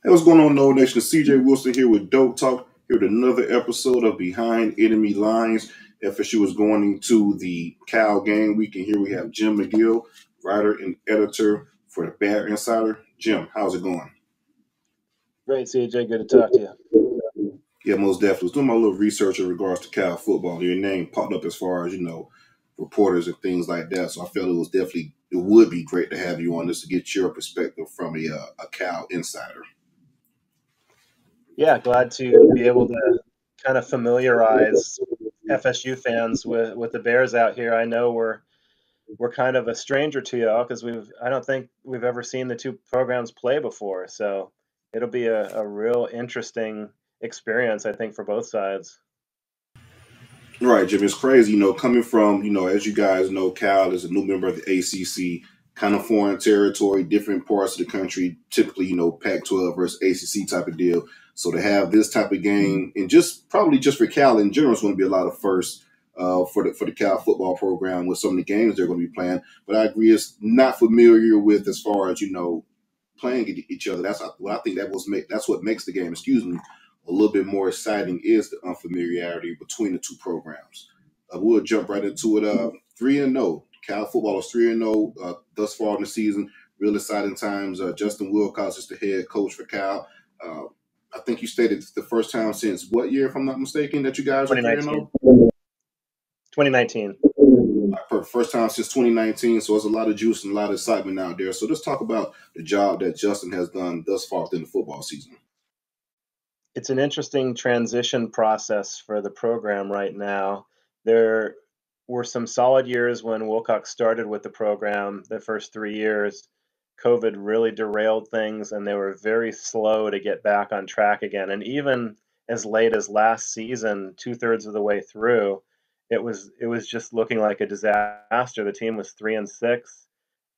Hey, what's going on, No Nation? CJ Wilson here with DoakTalk. Here with another episode of Behind Enemy Lines. FSU is going into the Cal game week, and here we have Jim McGill, writer and editor for the Bear Insider. Jim, how's it going? Great, CJ. Good to talk to you. Yeah, most definitely. I was doing my little research in regards to Cal football. Your name popped up as far as, reporters and things like that. So I felt it would be great to have you on this to get your perspective from a Cal insider. Yeah, glad to be able to kind of familiarize FSU fans with the Bears out here. I know we're kind of a stranger to y'all because I don't think we've ever seen the two programs play before. So it'll be a real interesting experience, I think, for both sides. Right, Jim. It's crazy, coming from, as you guys know, Cal is a new member of the ACC, kind of foreign territory, different parts of the country, typically, Pac-12 versus ACC type of deal. So to have this type of game, and probably just for Cal in general, it's going to be a lot of firsts for the Cal football program with some of the games they're going to be playing. But I agree, it's not familiar with as far as, playing each other. I think that's what makes the game, a little bit more exciting is the unfamiliarity between the two programs. We'll jump right into it. 3-0. Cal football is 3-0 thus far in the season. Real exciting times. Justin Wilcox is the head coach for Cal. I think you stated it's the first time since what year, if I'm not mistaken, that you guys are 2019. 3-0? 2019. First time since 2019, so there's a lot of juice and a lot of excitement out there. So let's talk about the job that Justin has done thus far within the football season. It's an interesting transition process for the program right now. There were some solid years when Wilcox started with the program, the first 3 years. COVID really derailed things, and they were very slow to get back on track again. And even as late as last season, two-thirds of the way through, it was just looking like a disaster. The team was 3-6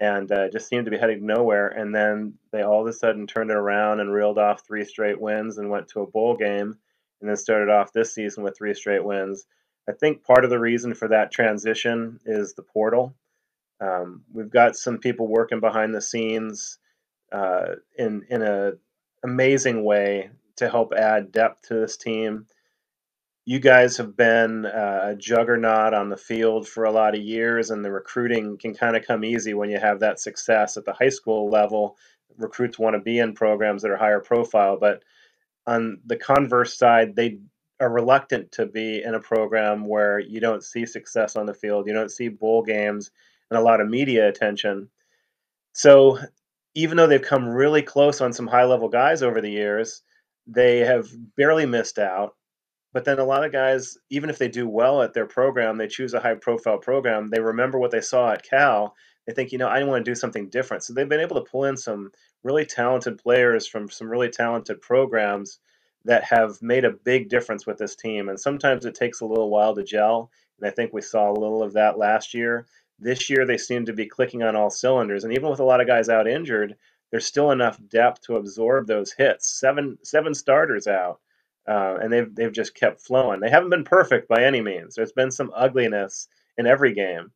and just seemed to be heading nowhere. And then they all of a sudden turned it around and reeled off three straight wins and went to a bowl game, and then started off this season with three straight wins. I think part of the reason for that transition is the portal. We've got some people working behind the scenes in a amazing way to help add depth to this team. You guys have been a juggernaut on the field for a lot of years, and the recruiting can kind of come easy when you have that success at the high school level. Recruits want to be in programs that are higher profile, but on the converse side, they are reluctant to be in a program where you don't see success on the field, you don't see bowl games and a lot of media attention. So even though they've come really close on some high level guys over the years, they have barely missed out. But then a lot of guys, even if they do well at their program, they choose a high profile program, they remember what they saw at Cal. They think, I want to do something different. So they've been able to pull in some really talented players from some really talented programs that have made a big difference with this team. And sometimes it takes a little while to gel. And I think we saw a little of that last year. This year, they seem to be clicking on all cylinders. And even with a lot of guys out injured, there's still enough depth to absorb those hits. Seven starters out, and they've just kept flowing. They haven't been perfect by any means. There's been some ugliness in every game,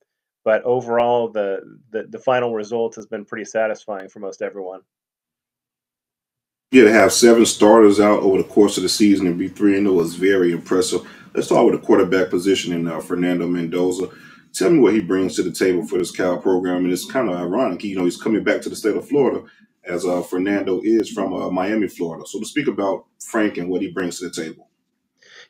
but overall, the final result has been pretty satisfying for most everyone. Yeah, to have seven starters out over the course of the season and be 3-0 is very impressive. Let's start with the quarterback position in Fernando Mendoza. Tell me what he brings to the table for this Cal program. And it's kind of ironic, he's coming back to the state of Florida as Fernando is from Miami, Florida. So to speak about Frank and what he brings to the table.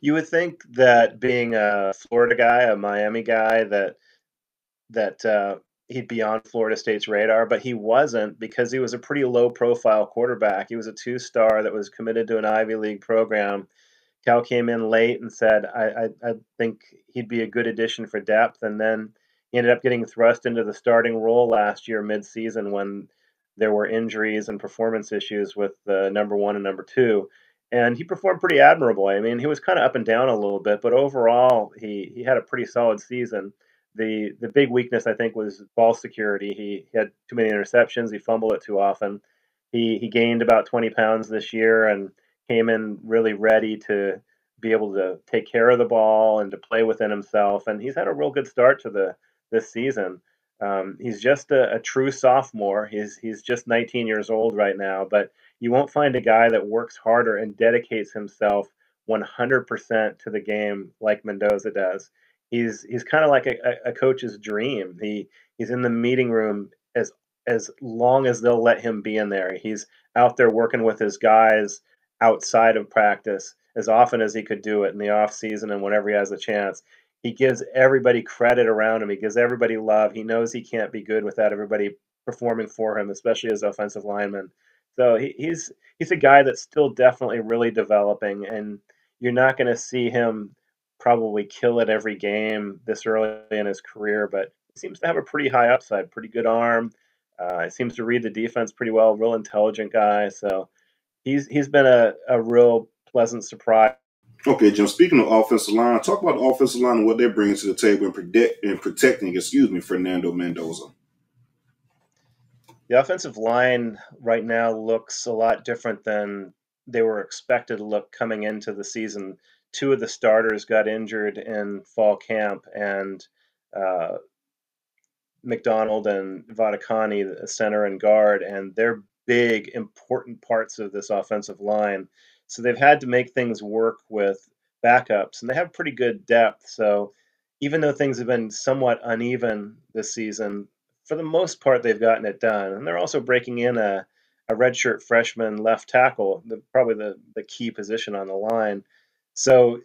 You would think that being a Florida guy, a Miami guy, that he'd be on Florida State's radar, but he wasn't because he was a pretty low profile quarterback. He was a two-star that was committed to an Ivy League program. Cal came in late and said, I think he'd be a good addition for depth. And then he ended up getting thrust into the starting role last year mid-season when there were injuries and performance issues with the number one and number two. And he performed pretty admirably. I mean, he was kind of up and down a little bit, but overall, he had a pretty solid season. The big weakness, I think, was ball security. He had too many interceptions. He fumbled it too often. He gained about 20 pounds this year and came in really ready to be able to take care of the ball and to play within himself. And he's had a real good start to this season. He's just a true sophomore. He's just 19 years old right now, but You won't find a guy that works harder and dedicates himself 100% to the game like Mendoza does. He's kind of like a coach's dream. He's in the meeting room as long as they'll let him be in there. He's out there working with his guys outside of practice as often as he could do it in the off season and whenever he has a chance. He gives everybody credit around him. He gives everybody love. He knows he can't be good without everybody performing for him, especially as offensive lineman. So he's a guy that's still definitely really developing, and you're not going to see him probably kill it every game this early in his career, but he seems to have a pretty high upside, pretty good arm. He seems to read the defense pretty well, real intelligent guy. So he's been a real pleasant surprise. Okay, Jim. Speaking of offensive line, talk about the offensive line and what they're bringing to the table in protecting, Fernando Mendoza. The offensive line right now looks a lot different than they were expected to look coming into the season. Two of the starters got injured in fall camp, and uh, McDonald and Vadakani, the center and guard, and they're big, important parts of this offensive line. So they've had to make things work with backups, and they have pretty good depth. So even though things have been somewhat uneven this season, for the most part, they've gotten it done. And they're also breaking in a redshirt freshman left tackle, probably the key position on the line. So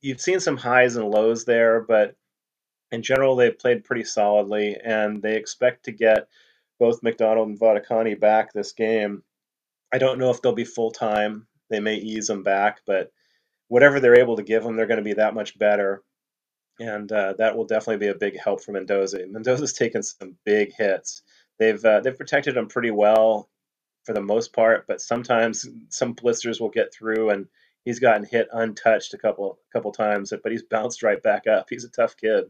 you've seen some highs and lows there, but in general, they've played pretty solidly, and they expect to get both McDonald and Vadakani back this game. I don't know if they'll be full time. They may ease them back, but whatever they're able to give them, they're going to be that much better. And that will definitely be a big help for Mendoza. Mendoza's taken some big hits. They've protected him pretty well for the most part, but sometimes some blisters will get through, and he's gotten hit untouched a couple times, but he's bounced right back up. He's a tough kid.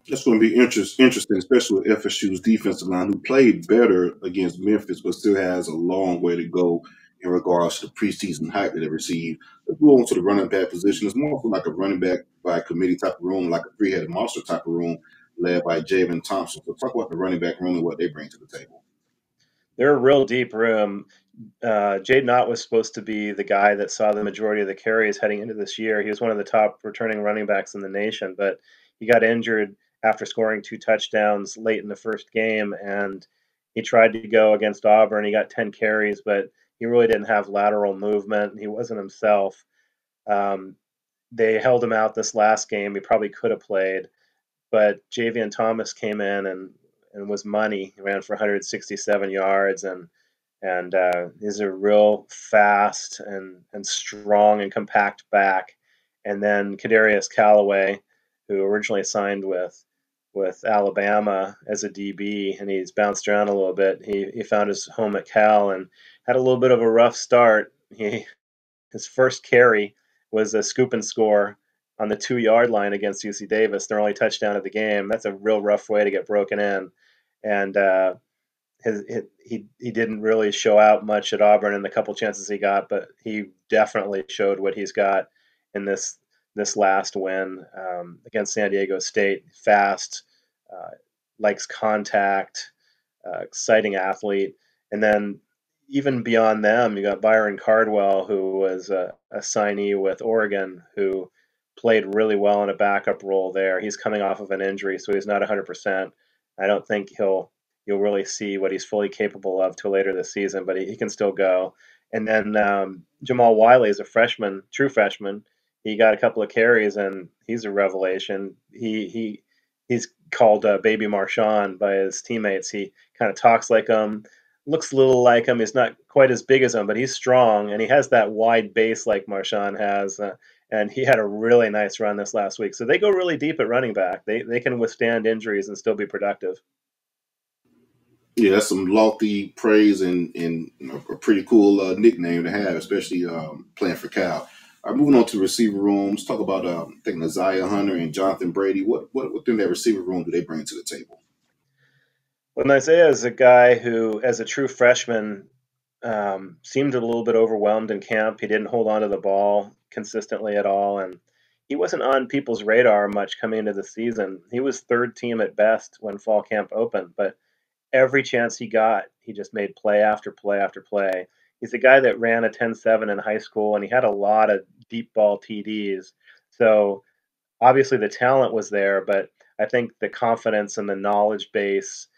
That's going to be interesting, especially with FSU's defensive line, who played better against Memphis, but still has a long way to go in regards to the preseason hype that they received. Let's go on to the running back position. It's more like a running back by committee type of room, like a three-headed monster type of room, led by Javen Thompson. So talk about the running back room and what they bring to the table. They're a real deep room. Jade Knott was supposed to be the guy that saw the majority of the carries heading into this year. He was one of the top returning running backs in the nation, but he got injured after scoring 2 touchdowns late in the first game, and he tried to go against Auburn. He got 10 carries, but he really didn't have lateral movement. He wasn't himself. Um, they held him out this last game. He probably could have played, but Javian Thomas came in and was money. He ran for 167 yards, and he's a real fast and strong and compact back. And then Kadarius Callaway, who originally signed with Alabama as a DB, and he's bounced around a little bit. He found his home at Cal and had a little bit of a rough start. His first carry was a scoop and score on the 2 yard line against UC Davis, their only touchdown of the game. That's a real rough way to get broken in, and he didn't really show out much at Auburn in the couple chances he got, but he definitely showed what he's got in this last win against San Diego State. Fast, uh, likes contact, exciting athlete, and then even beyond them, you got Byron Cardwell, who was a signee with Oregon, who played really well in a backup role there. He's coming off of an injury, so he's not 100%. I don't think you'll really see what he's fully capable of till later this season, but he can still go. And then Jamal Wiley is a freshman, true freshman. He got a couple of carries, and he's a revelation. He's called Baby Marshawn by his teammates. He kind of talks like him, looks a little like him. He's not quite as big as him, but he's strong, and he has that wide base like Marshawn has. And he had a really nice run this last week. So they go really deep at running back. They can withstand injuries and still be productive. Yeah, that's some lofty praise and a pretty cool nickname to have, especially playing for Cal. All right, moving on to the receiver room. Let's talk about I think Isaiah Hunter and Jonathan Brady. What within that receiver room do they bring to the table? Well, Isaiah is a guy who, as a true freshman, seemed a little bit overwhelmed in camp. He didn't hold on to the ball consistently at all, and he wasn't on people's radar much coming into the season. He was third team at best when fall camp opened, but every chance he got, he just made play after play after play. He's a guy that ran a 10.7 in high school, and he had a lot of deep ball TDs. So obviously the talent was there, but I think the confidence and the knowledge base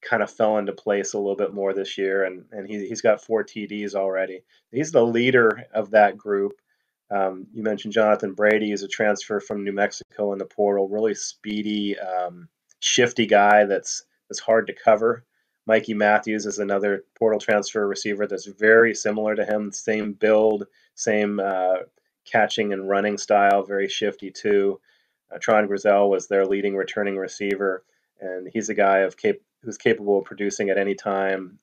kind of fell into place a little bit more this year, and he's got 4 TDs already. He's the leader of that group. You mentioned Jonathan Brady is a transfer from New Mexico in the portal, really speedy, shifty guy that's hard to cover. Mikey Matthews is another portal transfer receiver that's very similar to him, same build, same catching and running style, very shifty too. Tron Grizel was their leading returning receiver, and he's a guy who's capable of producing at any time,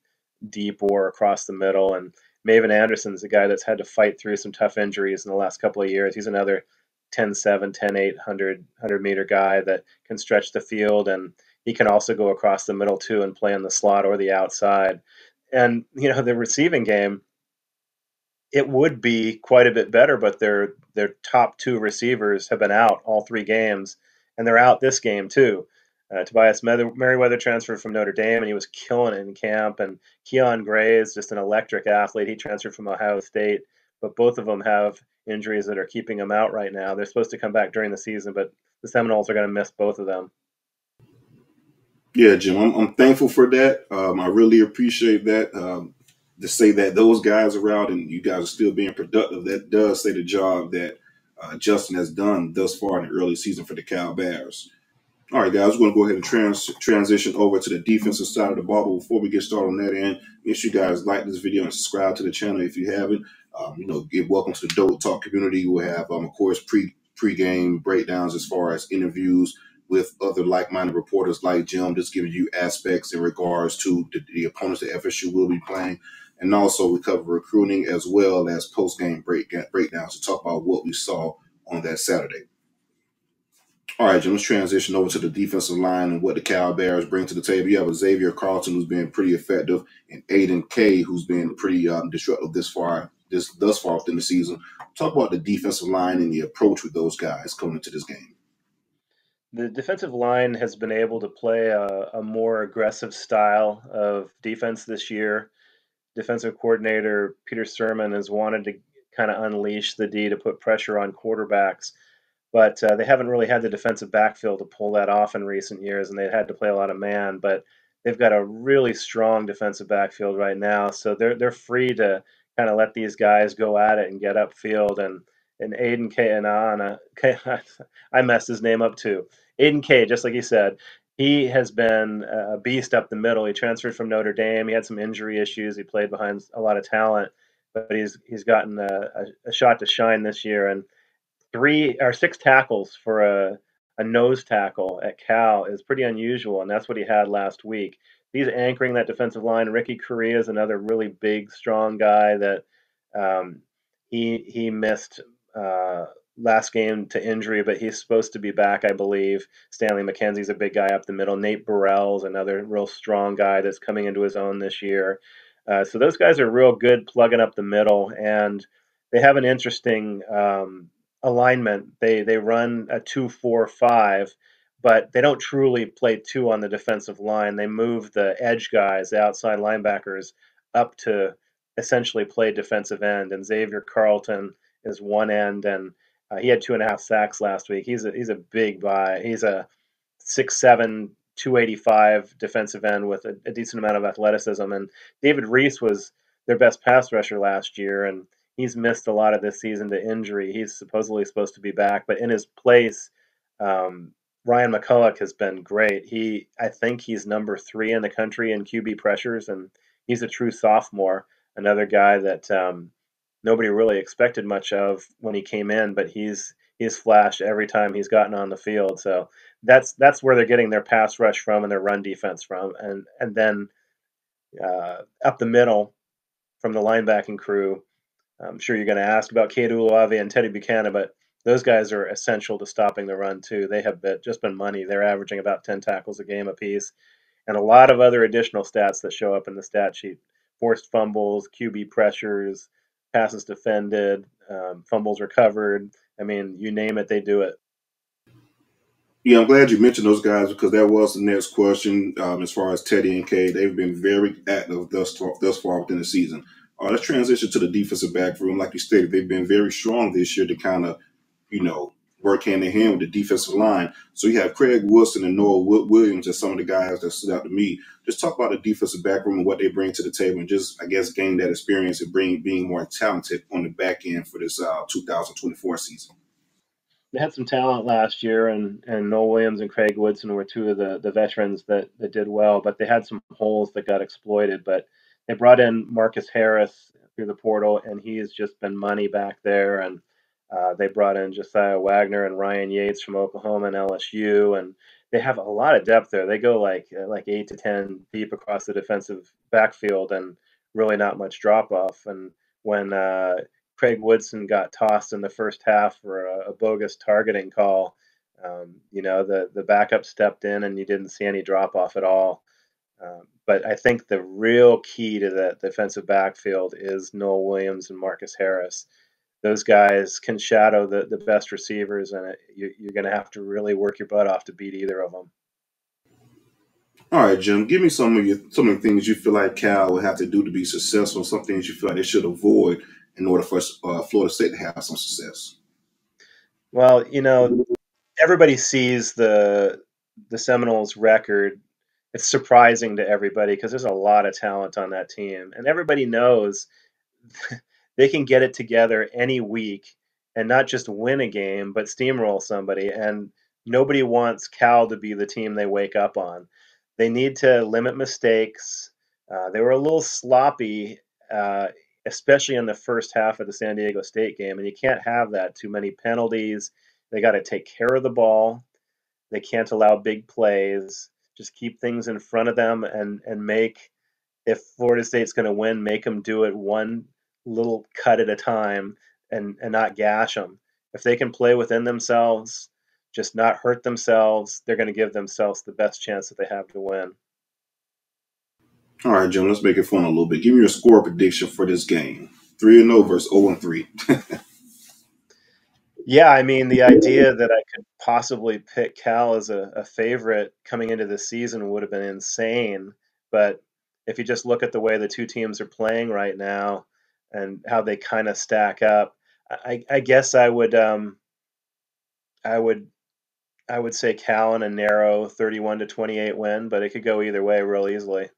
deep or across the middle. And Maven Anderson's a guy that's had to fight through some tough injuries in the last couple of years. He's another 10.7, 10.8, 100-meter guy that can stretch the field, and he can also go across the middle too and play in the slot or the outside. And the receiving game, it would be quite a bit better, but their top 2 receivers have been out all 3 games, and they're out this game too. Tobias Merriweather transferred from Notre Dame, and he was killing it in camp. And Keon Gray is just an electric athlete. He transferred from Ohio State, but both of them have injuries that are keeping them out right now. They're supposed to come back during the season, but the Seminoles are going to miss both of them. Yeah, Jim, I'm thankful for that. I really appreciate that. To say that those guys are out and you guys are still being productive, that does say the job that Justin has done thus far in the early season for the Cal Bears. All right, guys, we're going to go ahead and transition over to the defensive side of the ball. But before we get started on that end, make sure you guys like this video and subscribe to the channel if you haven't. Get welcome to the DoakTalk community. We'll have, of course, pre-game breakdowns as far as interviews with other like-minded reporters like Jim, just giving you aspects in regards to the opponents that FSU will be playing. And also we cover recruiting as well as post-game breakdowns to talk about what we saw on that Saturday. All right, Jim, let's transition over to the defensive line and what the Cal Bears bring to the table. You have a Xavier Carlton who's been pretty effective, and Aiden Kay who's been pretty disruptive thus far within the season. Talk about the defensive line and the approach with those guys coming into this game. The defensive line has been able to play a more aggressive style of defense this year. Defensive coordinator Peter Sirmon has wanted to kind of unleash the D to put pressure on quarterbacks, but they haven't really had the defensive backfield to pull that off in recent years, and they had to play a lot of man. But they've got a really strong defensive backfield right now, so they're free to kind of let these guys go at it and get upfield. And Aiden K, I messed his name up too. Aiden K, just like you said, he has been a beast up the middle. He transferred from Notre Dame. He had some injury issues. He played behind a lot of talent, but he's gotten a shot to shine this year. And 6 tackles for a nose tackle at Cal is pretty unusual, and that's what he had last week. He's anchoring that defensive line. Ricky Correa is another really big, strong guy that he missed last game to injury, but he's supposed to be back, I believe. Stanley McKenzie's a big guy up the middle. Nate Burrell's another real strong guy that's coming into his own this year. So those guys are real good plugging up the middle, and they have an interesting alignment. They run a 2-4-5, but they don't truly play 2 on the defensive line. They move the edge guys, the outside linebackers, up to essentially play defensive end. And Xavier Carlton is one end, and he had 2.5 sacks last week. He's a big guy. He's a 6'7", 285 defensive end with a decent amount of athleticism. And David Reese was their best pass rusher last year, and he's missed a lot of this season to injury. He's supposedly supposed to be back, but in his place, Ryan McCulloch has been great. I think he's number 3 in the country in QB pressures, and he's a true sophomore. Another guy that nobody really expected much of when he came in, but he's flashed every time he's gotten on the field. So that's where they're getting their pass rush from and their run defense from, and then up the middle from the linebacking crew. I'm sure you're going to ask about Kate Uluave and Teddy Buchanan, but those guys are essential to stopping the run too. They have just been money. They're averaging about 10 tackles a game apiece, and a lot of other additional stats that show up in the stat sheet: forced fumbles, QB pressures, passes defended, fumbles recovered. I mean, you name it, they do it. Yeah, I'm glad you mentioned those guys because that was the next question. As far as Teddy and K, they've been very active thus far within the season. Let's transition to the defensive back room. Like you stated, they've been very strong this year to kind of, you know, work hand in hand with the defensive line. So you have Craig Wilson and Noah Williams as some of the guys that stood out to me. Just talk about the defensive back room and what they bring to the table, and just I guess gain that experience and being more talented on the back end for this 2024 season. They had some talent last year, and Noel Williams and Craig Woodson were two of the veterans that did well, but they had some holes that got exploited. But they brought in Marcus Harris through the portal, and he's just been money back there. And they brought in Josiah Wagner and Ryan Yates from Oklahoma and LSU, and they have a lot of depth there. They go like 8 to 10 deep across the defensive backfield, and really not much drop off. And when Craig Woodson got tossed in the first half for a bogus targeting call, the backup stepped in, and you didn't see any drop off at all. But I think the real key to the defensive backfield is Noel Williams and Marcus Harris. Those guys can shadow the best receivers, and you're going to have to really work your butt off to beat either of them. All right, Jim, give me some of the things you feel like Cal would have to do to be successful. Some things you feel like they should avoid in order for Florida State to have some success. Well, everybody sees the Seminoles record. It's surprising to everybody because there's a lot of talent on that team, and everybody knows they can get it together any week and not just win a game, but steamroll somebody. And nobody wants Cal to be the team they wake up on. They need to limit mistakes. They were a little sloppy, especially in the first half of the San Diego State game, and you can't have that. Too many penalties. They got to take care of the ball. They can't allow big plays. Just keep things in front of them and make, if Florida State's going to win, make them do it one little cut at a time and not gash them. If they can play within themselves, just not hurt themselves, they're going to give themselves the best chance that they have to win. All right, Jim, let's make it fun a little bit. Give me your score prediction for this game. 3-0 versus 0-3. Yeah, I mean, the idea that I could possibly pick Cal as a favorite coming into the season would have been insane. But if you just look at the way the two teams are playing right now and how they kind of stack up, I guess I would say Cal in a narrow 31-28 win, but it could go either way real easily.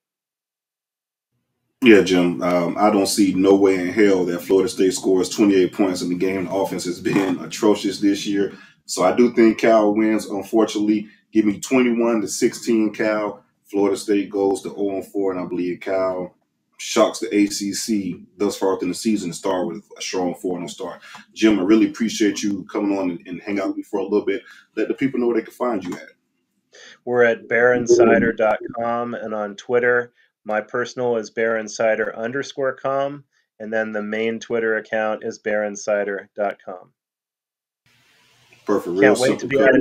Yeah, Jim. I don't see no way in hell that Florida State scores 28 points in the game. The offense has been atrocious this year. So I do think Cal wins, unfortunately. Give me 21-16 Cal. Florida State goes to 0-4, and I believe Cal shocks the ACC thus far within the season to start with a strong 4-0 start. Jim, I really appreciate you coming on and hang out with me for a little bit. Let the people know where they can find you at. We're at bearinsider.com and on Twitter. My personal is bearinsider_com, and then the main Twitter account is bearinsider.com. Perfect. Can't wait to be at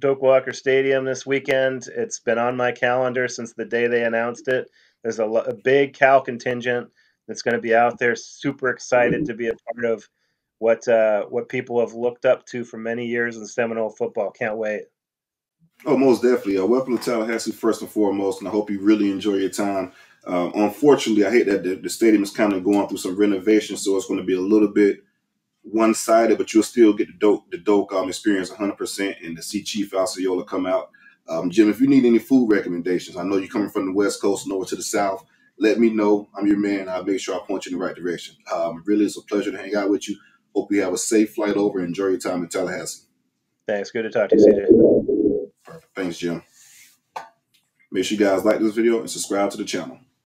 Doak Walker Stadium this weekend. It's been on my calendar since the day they announced it. There's a big Cal contingent that's going to be out there. Super excited to be a part of what people have looked up to for many years in Seminole football. Can't wait. Oh, most definitely. Welcome to Tallahassee, first and foremost, and I hope you really enjoy your time. Unfortunately, I hate that the stadium is kind of going through some renovations, so it's going to be a little bit one-sided, but you'll still get the Doak experience 100%, and to see Chief Alciola come out. Jim, if you need any food recommendations, I know you're coming from the West Coast and over to the South, let me know. I'm your man. I'll make sure I point you in the right direction. Really, it's a pleasure to hang out with you. Hope you have a safe flight over and enjoy your time in Tallahassee. Thanks. Good to talk to you, CJ. Perfect. Thanks, Jim. Make sure you guys like this video and subscribe to the channel.